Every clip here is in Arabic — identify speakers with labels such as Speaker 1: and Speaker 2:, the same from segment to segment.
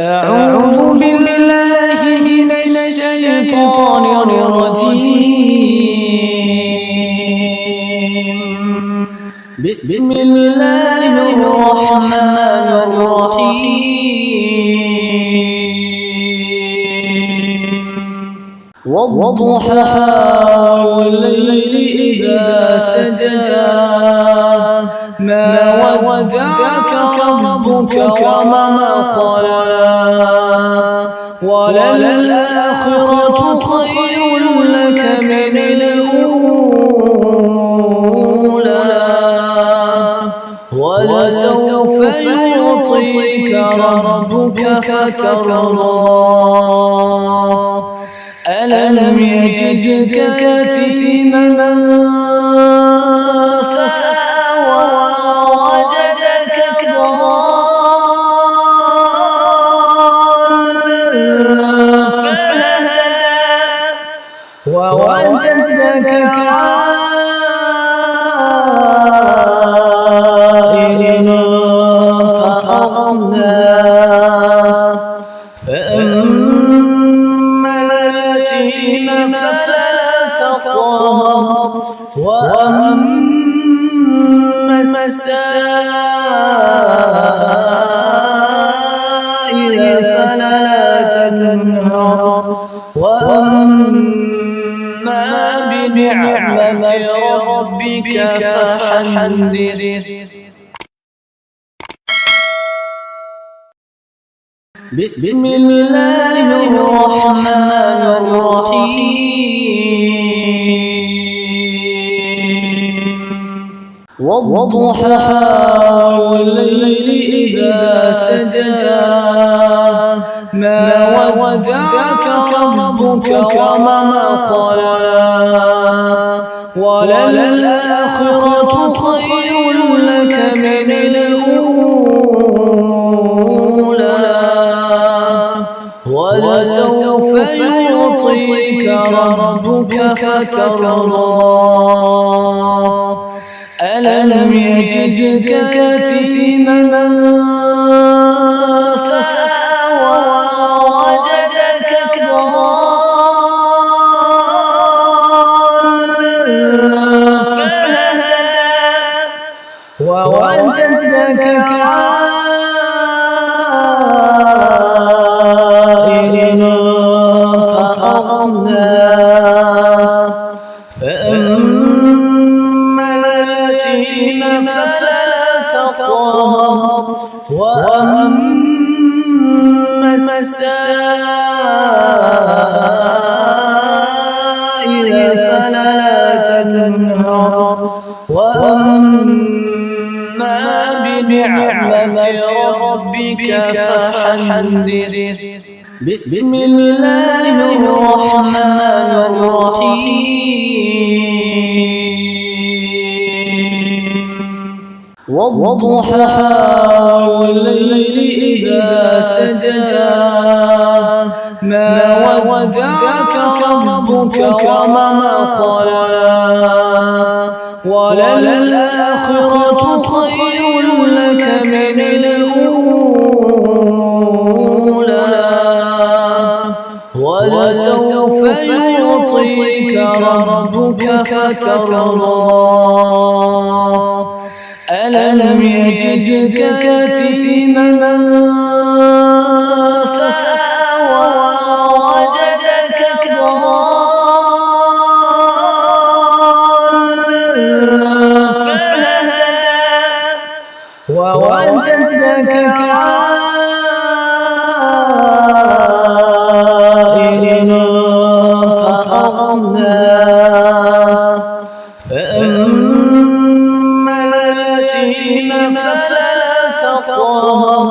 Speaker 1: أعوذ بالله من الشيطان الرجيم. بسم الله الرحمن الرحيم. والضحى والليل إذا سجى ما ودعك ربك وما قلى وللآخرة خير لك من الأولى ولسوف يعطيك ربك فترضى ألم يجدك يتيما فآوى ووجدك ضالا فهدى ووجدك عائلا فأغنى فأما اليتيم فلا تقهر وأما السائل فلا تنهر وأما بنعمة ربك فحدث. بسم الله الرحمن الرحيم. والضحى والليل إذا سجى ما ودعك ربك وما قلى وللآخرة خير لك من الأولى ولسوف يعطيك ربك فترضى ألم يجدك يتيما فآوى ووجدك ضالا فهدى ووجدك عائلا فأغنى فأما اليتيم فلا تقهر وأما السائل فلا تنهر وأما بنعمة ربك فحدث. بسم الله الرحمن الرحيم. والضحى والليل إذا سجى ما ودعك ربك وما قلى وللآخرة خير لك من الأولى ولسوف يعطيك ربك فترضى ألم يجدك يتيما فآوى ووجدك ضالا فهدى ووجدك عائلا فأغنى فأما اليتيم فلا تقهر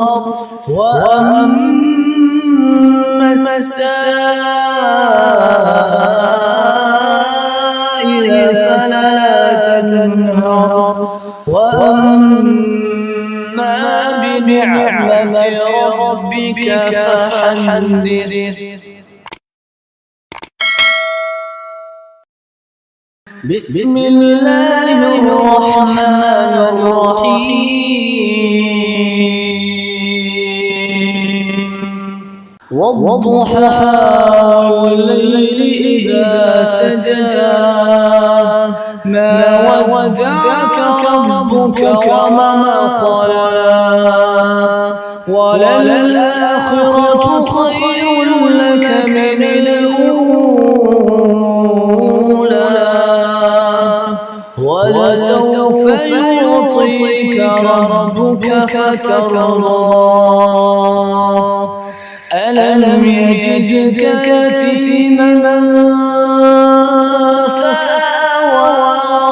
Speaker 1: وأما السائل فلا تنهر وأما بنعمة ربك فحدث. بسم الله الرحمن الرحيم. والضحى والليل إذا سجى ما ودعك ربك وما قلى وللآخرة خير لك من الأولى ولسوف يعطيك ربك فترضى ألم يجدك يتيما فآوى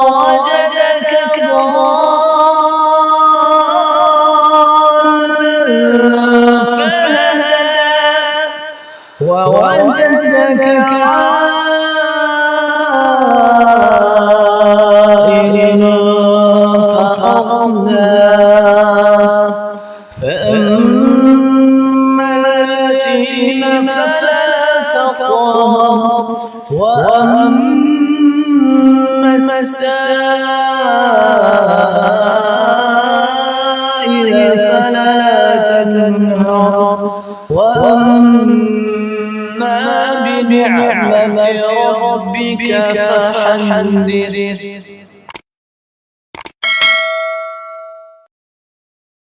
Speaker 1: ووجدك ضالا فهدى ووجدك عائلا فأغنى فأما اليتيم فلا تقهر وأما السائل فلا تنهر وأما بنعمة ربك فحدث.